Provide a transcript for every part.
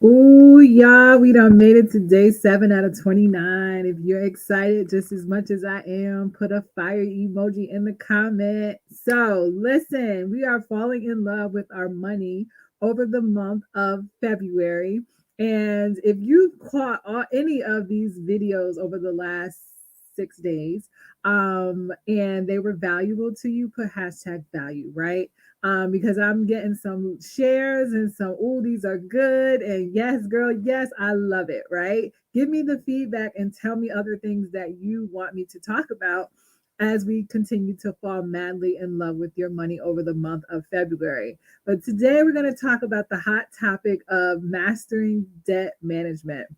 Ooh, y'all, we done made it to day 7 out of 29. If you're excited just as much as I am, put a fire emoji in the comment. So, listen, we are falling in love with our money over the month of February. And if you caught any of these videos over the last 6 days, and they were valuable to you, put hashtag value, right? Because I'm getting some shares and some, oh, these are good. And yes, girl, yes, I love it, right? Give me the feedback and tell me other things that you want me to talk about as we continue to fall madly in love with your money over the month of February. But today we're going to talk about the hot topic of mastering debt management.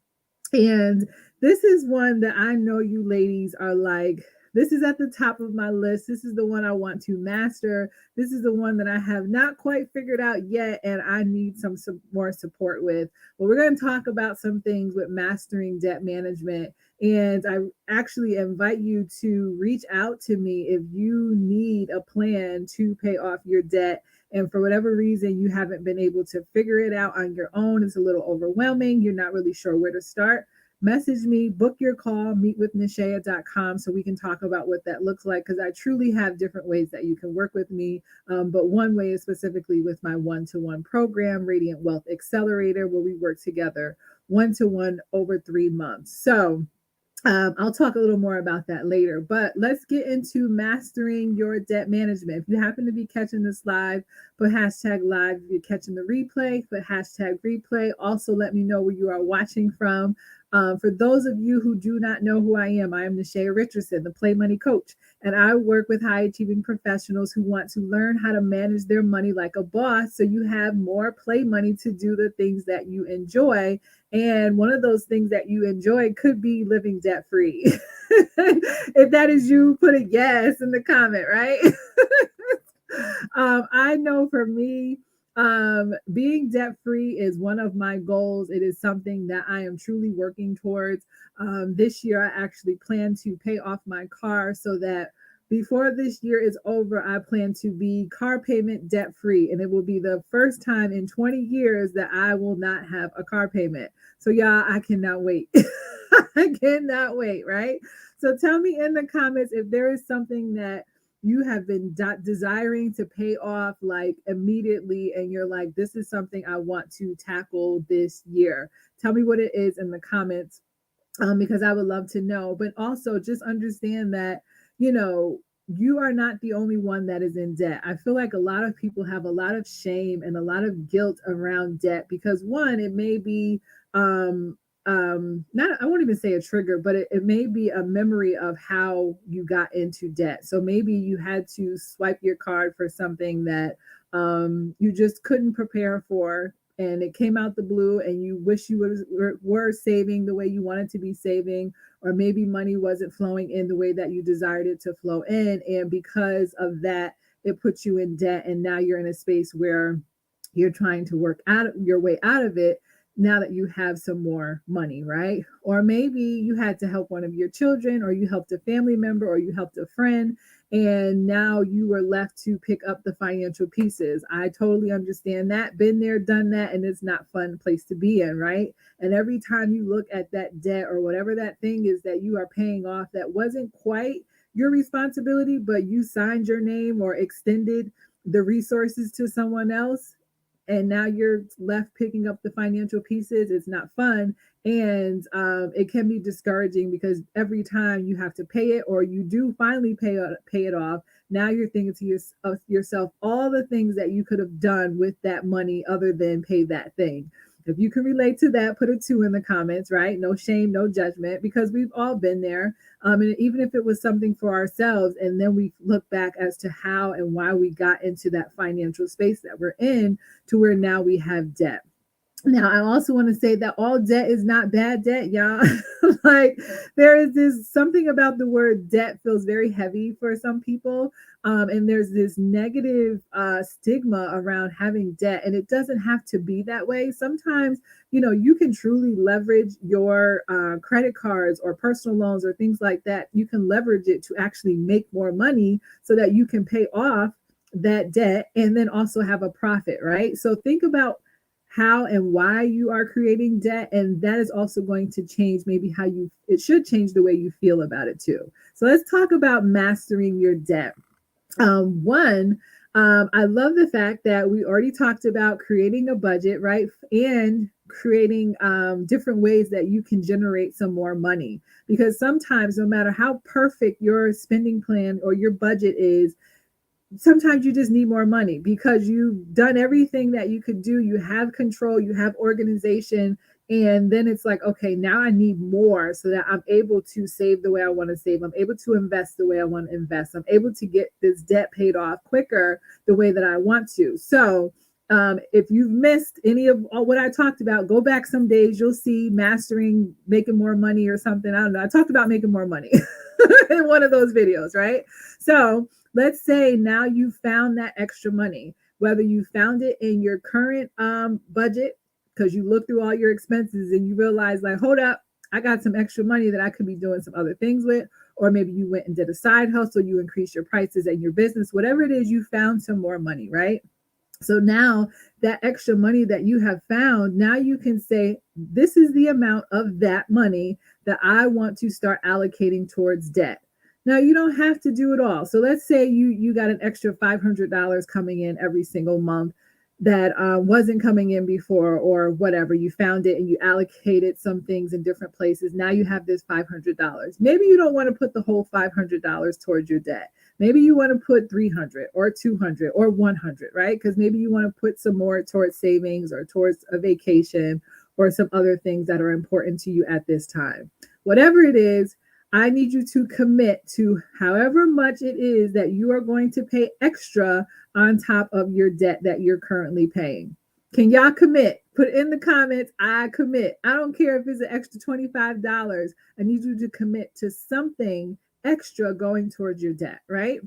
And this is one that I know you ladies are like, this is at the top of my list. This is the one I want to master. This is the one that I have not quite figured out yet, and I need some more support with. But we're going to talk about some things with mastering debt management. And I actually invite you to reach out to me if you need a plan to pay off your debt. And for whatever reason, you haven't been able to figure it out on your own. It's a little overwhelming. You're not really sure where to start. Message me, book your call, meetwithnashaya.com so we can talk about what that looks like because I truly have different ways that you can work with me. But one way is specifically with my one-to-one program, Radiant Wealth Accelerator, where we work together one-to-one over 3 months. So I'll talk a little more about that later, but let's get into mastering your debt management. If you happen to be catching this live, put hashtag live. If you're catching the replay, put hashtag replay. Also, let me know where you are watching from. For those of you who do not know who I am Nashaya Richardson, the Play Money Coach, and I work with high achieving professionals who want to learn how to manage their money like a boss so you have more play money to do the things that you enjoy, and one of those things that you enjoy could be living debt free. If that is you, put a yes in the comment, right? I know for me, being debt free is one of my goals. It is something that I am truly working towards. This year, I actually plan to pay off my car so that before this year is over, I plan to be car payment debt free. And it will be the first time in 20 years that I will not have a car payment. So, y'all, I cannot wait. I cannot wait, right? So, tell me in the comments if there is something that you have been desiring to pay off like immediately, and you're like, this is something I want to tackle this year. Tell me what it is in the comments, because I would love to know. But also just understand that, you know, you are not the only one that is in debt. I feel like a lot of people have a lot of shame and a lot of guilt around debt because one, it may be not, I won't even say a trigger, but it may be a memory of how you got into debt. So maybe you had to swipe your card for something that you just couldn't prepare for, and it came out the blue, and you wish you were saving the way you wanted to be saving, or maybe money wasn't flowing in the way that you desired it to flow in, and because of that it puts you in debt, and now you're in a space where you're trying to work out your way out of it now that you have some more money, right? Or maybe you had to help one of your children, or you helped a family member, or you helped a friend, and now you were left to pick up the financial pieces. I totally understand that. Been there, done that, and it's not a fun place to be in, right? And every time you look at that debt or whatever that thing is that you are paying off that wasn't quite your responsibility, but you signed your name or extended the resources to someone else, and now you're left picking up the financial pieces. It's not fun, and it can be discouraging because every time you have to pay it, or you do finally pay it off, now you're thinking to yourself all the things that you could have done with that money other than pay that thing. If you can relate to that, put a 2 in the comments, right? No shame, no judgment, because we've all been there. And even if it was something for ourselves, and then we look back as to how and why we got into that financial space that we're in, to where now we have debt. Now, I also want to say that all debt is not bad debt, y'all. Like, there is this something about the word debt feels very heavy for some people. And there's this negative stigma around having debt, and it doesn't have to be that way. Sometimes, you can truly leverage your credit cards or personal loans or things like that. You can leverage it to actually make more money so that you can pay off that debt and then also have a profit, right? So think about how and why you are creating debt. And that is also going to change maybe it should change the way you feel about it too. So let's talk about mastering your debt. One, I love the fact that we already talked about creating a budget, right? And creating different ways that you can generate some more money. Because sometimes, no matter how perfect your spending plan or your budget is, sometimes you just need more money because you've done everything that you could do. You have control, you have organization, and then it's like, okay, now I need more so that I'm able to save the way I want to save. I'm able to invest the way I want to invest. I'm able to get this debt paid off quicker the way that I want to. So, if you've missed any of what I talked about, go back some days. You'll see mastering making more money or something. I don't know. I talked about making more money in one of those videos, right? So, let's say now you found that extra money, whether you found it in your current budget because you look through all your expenses and you realize, like, hold up, I got some extra money that I could be doing some other things with. Or maybe you went and did a side hustle, you increased your prices in your business, whatever it is, you found some more money, right? So now that extra money that you have found, now you can say, this is the amount of that money that I want to start allocating towards debt. Now you don't have to do it all. So let's say you got an extra $500 coming in every single month that wasn't coming in before, or whatever. You found it and you allocated some things in different places. Now you have this $500. Maybe you don't want to put the whole $500 towards your debt. Maybe you want to put 300 or 200 or 100, right? Because maybe you want to put some more towards savings or towards a vacation or some other things that are important to you at this time. Whatever it is, I need you to commit to however much it is that you are going to pay extra on top of your debt that you're currently paying. Can y'all commit? Put in the comments, I commit. I don't care if it's an extra $25. I need you to commit to something extra going towards your debt, right?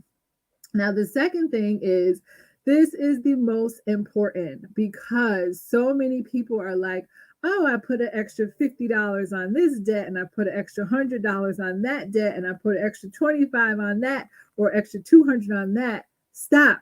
Now, the second thing is, this is the most important because so many people are like, oh, I put an extra $50 on this debt and I put an extra $100 on that debt and I put an extra 25 on that or extra 200 on that. Stop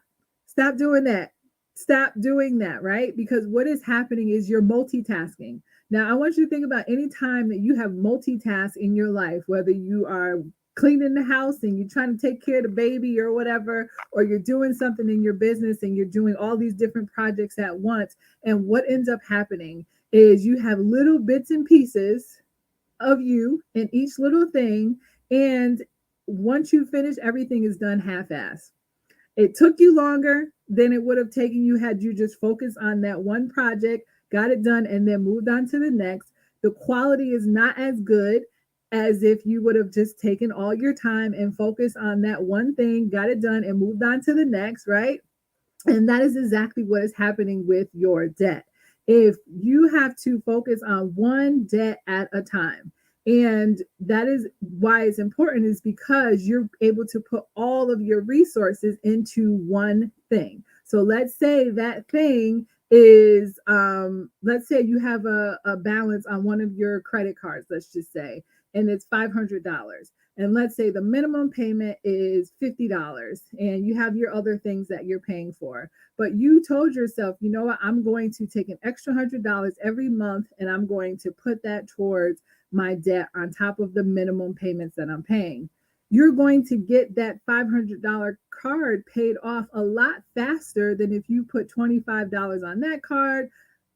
doing that. Stop doing that, right? Because what is happening is you're multitasking. Now, I want you to think about any time that you have multitask in your life, whether you are cleaning the house and you're trying to take care of the baby or whatever, or you're doing something in your business and you're doing all these different projects at once. And what ends up happening is you have little bits and pieces of you in each little thing. And once you finish, everything is done half-ass. It took you longer than it would have taken you had you just focused on that one project, got it done, and then moved on to the next. The quality is not as good as if you would have just taken all your time and focused on that one thing, got it done, and moved on to the next, right? And that is exactly what is happening with your debt. If you have to focus on one debt at a time, and that is why it's important, is because you're able to put all of your resources into one thing. So let's say that thing is, let's say you have a balance on one of your credit cards, let's just say, and it's $500. And let's say the minimum payment is $50 and you have your other things that you're paying for. But you told yourself, you know what, I'm going to take an extra $100 every month and I'm going to put that towards my debt on top of the minimum payments that I'm paying. You're going to get that $500 card paid off a lot faster than if you put $25 on that card,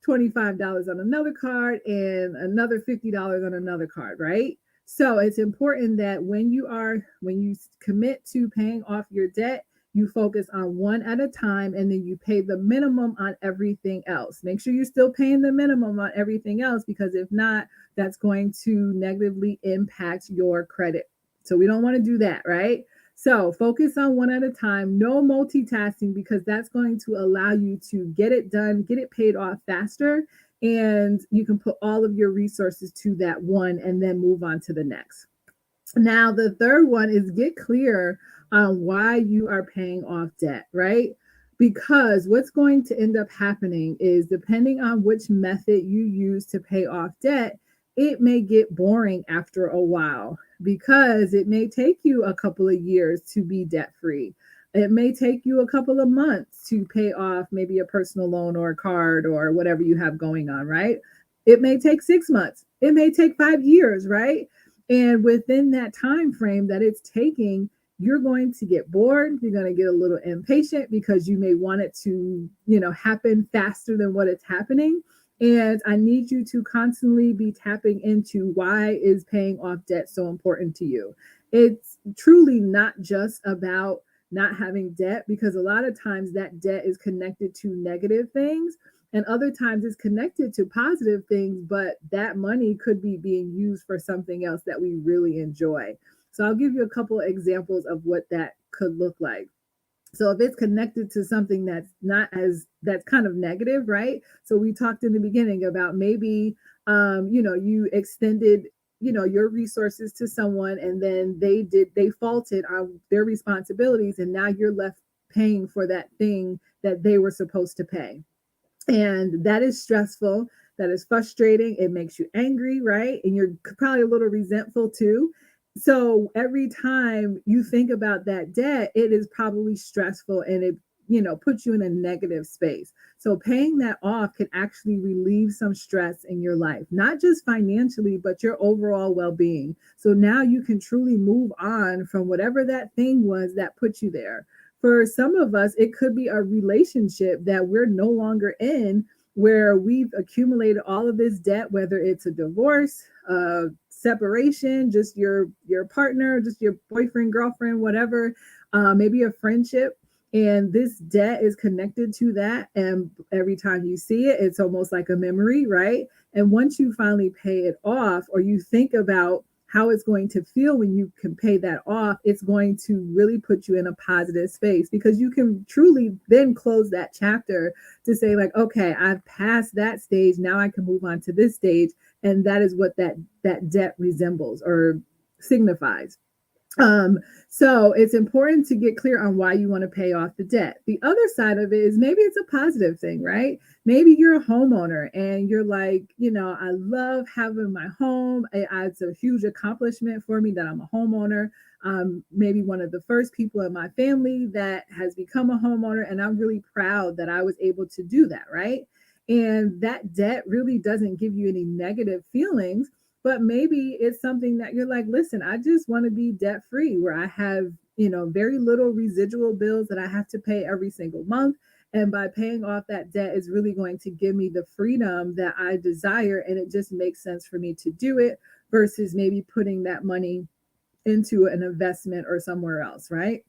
$25 on another card, and another $50 on another card, right? So it's important that when you commit to paying off your debt, you focus on one at a time and then you pay the minimum on everything else. Make sure you're still paying the minimum on everything else, because if not, that's going to negatively impact your credit. So we don't want to do that, right? So focus on one at a time, no multitasking, because that's going to allow you to get it done, get it paid off faster, and you can put all of your resources to that one and then move on to the next. Now, the third one is get clear on why you are paying off debt, right? Because what's going to end up happening is, depending on which method you use to pay off debt, it may get boring after a while because it may take you a couple of years to be debt free. It may take you a couple of months to pay off maybe a personal loan or a card or whatever you have going on, right? It may take 6 months. It may take 5 years, right? And within that time frame that it's taking, you're going to get bored. You're going to get a little impatient because you may want it to, happen faster than what it's happening. And I need you to constantly be tapping into why is paying off debt so important to you. It's truly not just about not having debt, because a lot of times that debt is connected to negative things and other times it's connected to positive things, but that money could be being used for something else that we really enjoy. So I'll give you a couple of examples of what that could look like. So if it's connected to something that's kind of negative, right? So we talked in the beginning about maybe you extended your resources to someone and then they faulted on their responsibilities and now you're left paying for that thing that they were supposed to pay. And that is stressful. That is frustrating. It makes you angry, right? And you're probably a little resentful too. So every time you think about that debt, it is probably stressful and it, puts you in a negative space. So paying that off can actually relieve some stress in your life, not just financially, but your overall well being. So now you can truly move on from whatever that thing was that put you there. For some of us, it could be a relationship that we're no longer in, where we've accumulated all of this debt, whether it's a divorce, separation, just your partner, just your boyfriend, girlfriend, whatever, maybe a friendship. And this debt is connected to that. And every time you see it, it's almost like a memory, right? And once you finally pay it off, or you think about how it's going to feel when you can pay that off, it's going to really put you in a positive space because you can truly then close that chapter to say, like, okay, I've passed that stage. Now I can move on to this stage. And that is what that debt resembles or signifies. Um, so it's important to get clear on why you want to pay off the debt. The other side of it is maybe it's a positive thing, right? Maybe you're a homeowner and you're like, I love having my home. It's a huge accomplishment for me that I'm a homeowner. Maybe one of the first people in my family that has become a homeowner, and I'm really proud that I was able to do that, right? And that debt really doesn't give you any negative feelings, but maybe it's something that you're like, listen, I just want to be debt free, where I have, very little residual bills that I have to pay every single month. And by paying off that debt is really going to give me the freedom that I desire. And it just makes sense for me to do it versus maybe putting that money into an investment or somewhere else, right?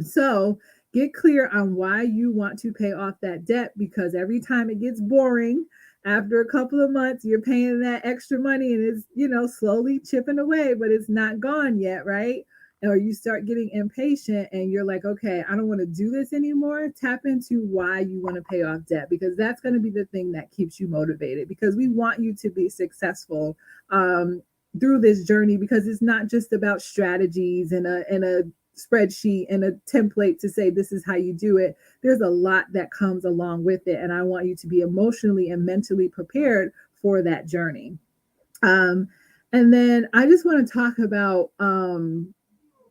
So get clear on why you want to pay off that debt, because every time it gets boring, after a couple of months, you're paying that extra money and it's, slowly chipping away, but it's not gone yet, right? Or you start getting impatient and you're like, okay, I don't want to do this anymore. Tap into why you want to pay off debt, because that's going to be the thing that keeps you motivated, because we want you to be successful through this journey, because it's not just about strategies and a spreadsheet and a template to say this is how you do it. There's a lot that comes along with it, and I want you to be emotionally and mentally prepared for that journey. um, and then I just want to talk about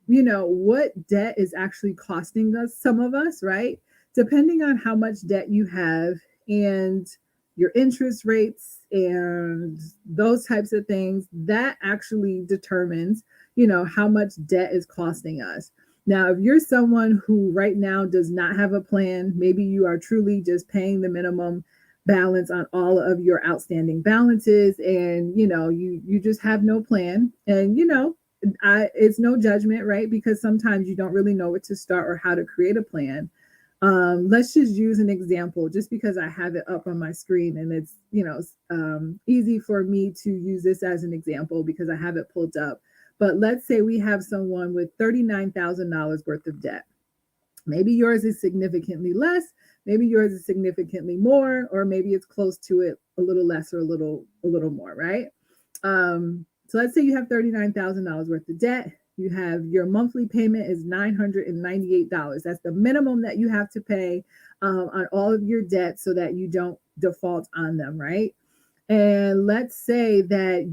what debt is actually costing us, some of us, right? Depending on how much debt you have and your interest rates and those types of things, that actually determines, how much debt is costing us. Now, if you're someone who right now does not have a plan, maybe you are truly just paying the minimum balance on all of your outstanding balances, and you just have no plan, and it's no judgment, right? Because sometimes you don't really know where to start or how to create a plan. Let's just use an example, just because I have it up on my screen and it's easy for me to use this as an example because I have it pulled up. But let's say we have someone with $39,000 worth of debt. Maybe yours is significantly less, maybe yours is significantly more, or maybe it's close to it, a little less or a little more, right? So let's say you have $39,000 worth of debt. You have your monthly payment is $998. That's the minimum that you have to pay on all of your debt so that you don't default on them, right? And let's say that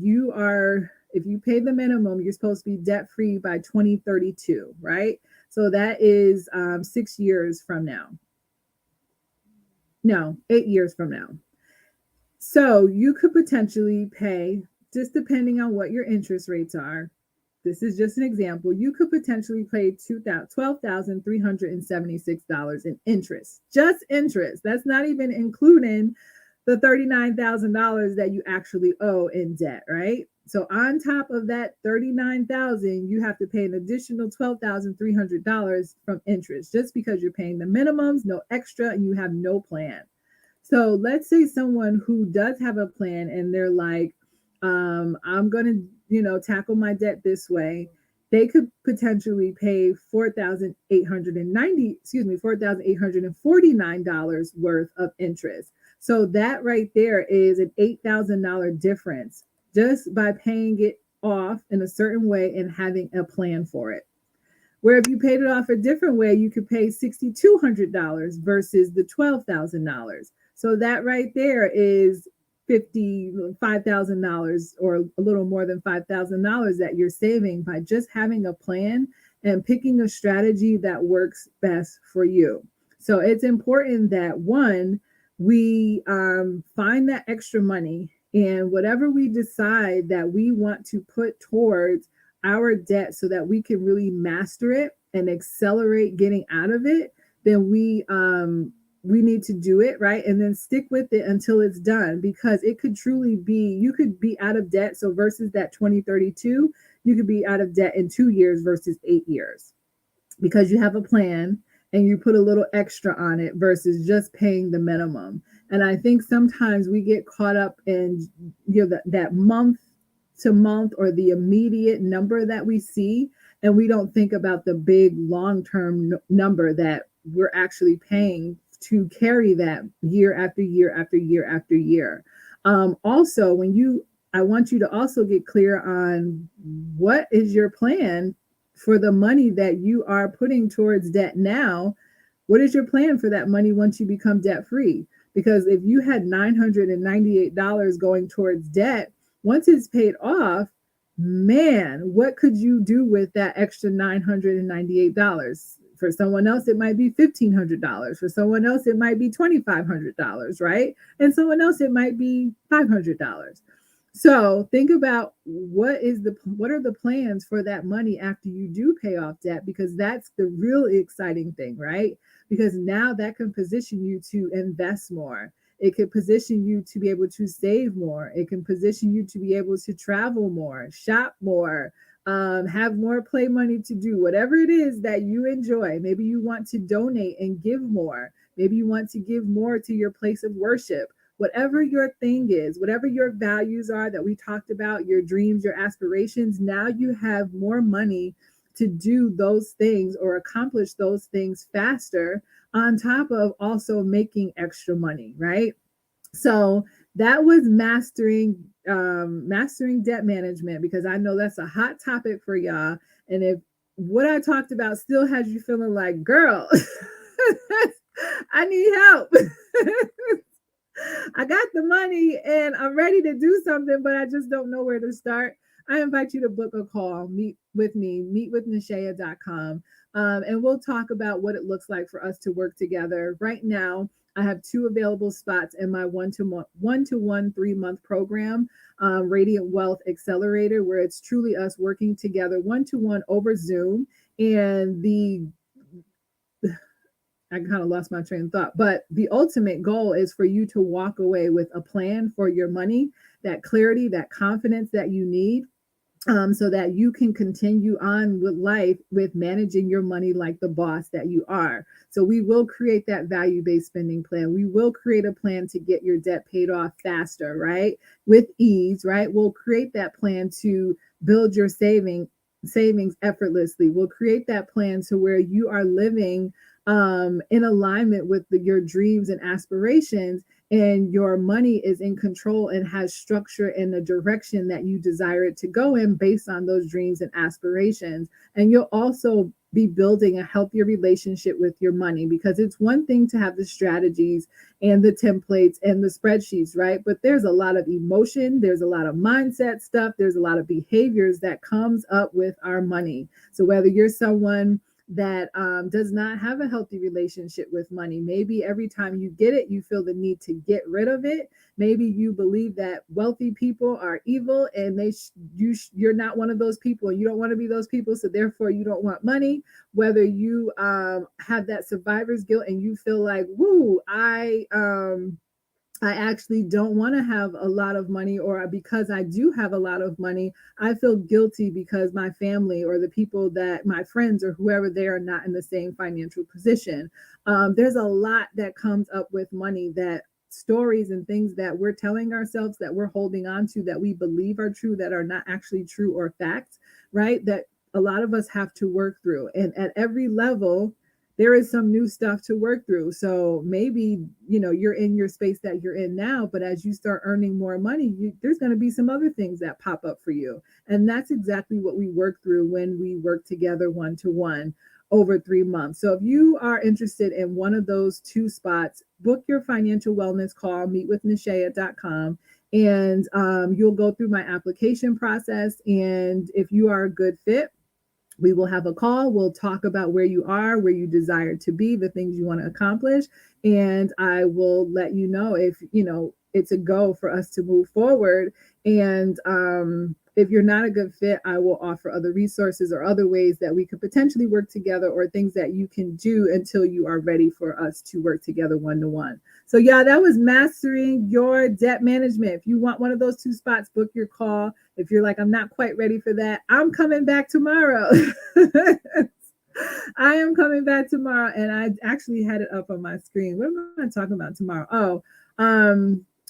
if you pay the minimum, you're supposed to be debt free by 2032, right? So that is 6 years from now. No, 8 years from now. So you could potentially pay, just depending on what your interest rates are. This is just an example. You could potentially pay $12,376 in interest, just interest. That's not even including the $39,000 that you actually owe in debt, right? So on top of that 39,000, you have to pay an additional $12,300 from interest just because you're paying the minimums, no extra, and you have no plan. So let's say someone who does have a plan and they're like, I'm going to, tackle my debt this way. They could potentially pay $4,849 worth of interest. So that right there is an $8,000 difference just by paying it off in a certain way and having a plan for it. Where if you paid it off a different way, you could pay $6,200 versus the $12,000. So that right there is $5,000 or a little more than $5,000 that you're saving by just having a plan and picking a strategy that works best for you. So it's important that one, we find that extra money, and whatever we decide that we want to put towards our debt so that we can really master it and accelerate getting out of it, then we need to do it, right? And then stick with it until it's done, because it could truly be, you could be out of debt. So versus that 2032, you could be out of debt in 2 years versus 8 years because you have a plan and you put a little extra on it versus just paying the minimum. And I think sometimes we get caught up in that month to month or the immediate number that we see, and we don't think about the big long-term number that we're actually paying to carry that year after year after year after year. Also, I want you to also get clear on what is your plan for the money that you are putting towards debt now. What is your plan for that money once you become debt free? Because if you had $998 going towards debt, once it's paid off, man, what could you do with that extra $998? For someone else, it might be $1,500. For someone else, it might be $2,500, right? And someone else, it might be $500. So think about what are the plans for that money after you do pay off debt, because that's the really exciting thing, right? Because now that can position you to invest more. It could position you to be able to save more. It can position you to be able to travel more, shop more, have more play money to do whatever it is that you enjoy. Maybe you want to donate and give more. Maybe you want to give more to your place of worship. Whatever your thing is, whatever your values are that we talked about, your dreams, your aspirations, now you have more money to do those things or accomplish those things faster, on top of also making extra money, right? So that was mastering debt management, because I know that's a hot topic for y'all. And if what I talked about still has you feeling like, girl, I need help. I got the money and I'm ready to do something, but I just don't know where to start. I invite you to book a call, meet with me, meetwithnashaya.com. And we'll talk about what it looks like for us to work together. Right now, I have 2 available spots in my one-to-one 3-month program, Radiant Wealth Accelerator, where it's truly us working together one-to-one over Zoom. And I kind of lost my train of thought, but the ultimate goal is for you to walk away with a plan for your money, that clarity, that confidence that you need, so that you can continue on with life with managing your money like the boss that you are. So we will create that value-based spending plan. We will create a plan to get your debt paid off faster, right? With ease, right? We'll create that plan to build your savings effortlessly. We'll create that plan to where you are living in alignment with your dreams and aspirations, and your money is in control and has structure in the direction that you desire it to go in based on those dreams and aspirations. And you'll also be building a healthier relationship with your money, because it's one thing to have the strategies and the templates and the spreadsheets, right? But there's a lot of emotion, there's a lot of mindset stuff, there's a lot of behaviors that comes up with our money. So whether you're someone that does not have a healthy relationship with money. Maybe every time you get it, you feel the need to get rid of it. Maybe you believe that wealthy people are evil, and you're not one of those people, and you don't want to be those people. So therefore, you don't want money. Whether you have that survivor's guilt and you feel like, woo, I actually don't want to have a lot of money, or because I do have a lot of money, I feel guilty because my family or the people that my friends or whoever, they are not in the same financial position. There's a lot that comes up with money, that stories and things that we're telling ourselves, that we're holding on to, that we believe are true, that are not actually true or facts, right? That a lot of us have to work through. And at every level, there is some new stuff to work through. So maybe, you're in your space that you're in now, but as you start earning more money, there's going to be some other things that pop up for you. And that's exactly what we work through when we work together one to one over 3 months. So if you are interested in one of those two spots, book your financial wellness call, meetwithnashea.com, and you'll go through my application process. And if you are a good fit, we will have a call. We'll talk about where you are, where you desire to be, the things you want to accomplish. And I will let you know if, it's a go for us to move forward. And if you're not a good fit, I will offer other resources or other ways that we could potentially work together, or things that you can do until you are ready for us to work together one to one. So, yeah, that was mastering your debt management. If you want one of those two spots, book your call. If you're like, I'm not quite ready for that, I'm coming back tomorrow. I am coming back tomorrow, and I actually had it up on my screen. What am I talking about tomorrow? Oh,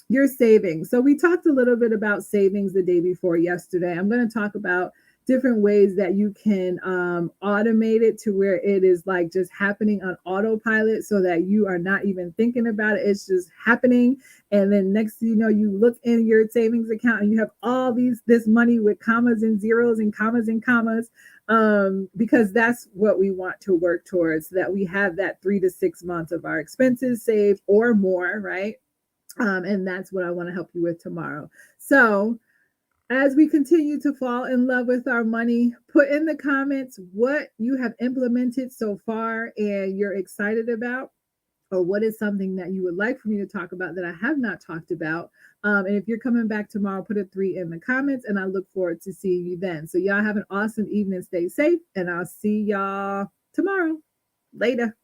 your savings. So we talked a little bit about savings the day before yesterday. I'm going to talk about different ways that you can automate it to where it is like just happening on autopilot, so that you are not even thinking about it. It's just happening. And then next thing you know, you look in your savings account and you have all this money with commas and zeros and commas and commas, because that's what we want to work towards, so that we have that 3 to 6 months of our expenses saved or more, right? And that's what I want to help you with tomorrow. So as we continue to fall in love with our money, put in the comments what you have implemented so far and you're excited about, or what is something that you would like for me to talk about that I have not talked about. And if you're coming back tomorrow, put a 3 in the comments, and I look forward to seeing you then. So y'all have an awesome evening. Stay safe, and I'll see y'all tomorrow. Later.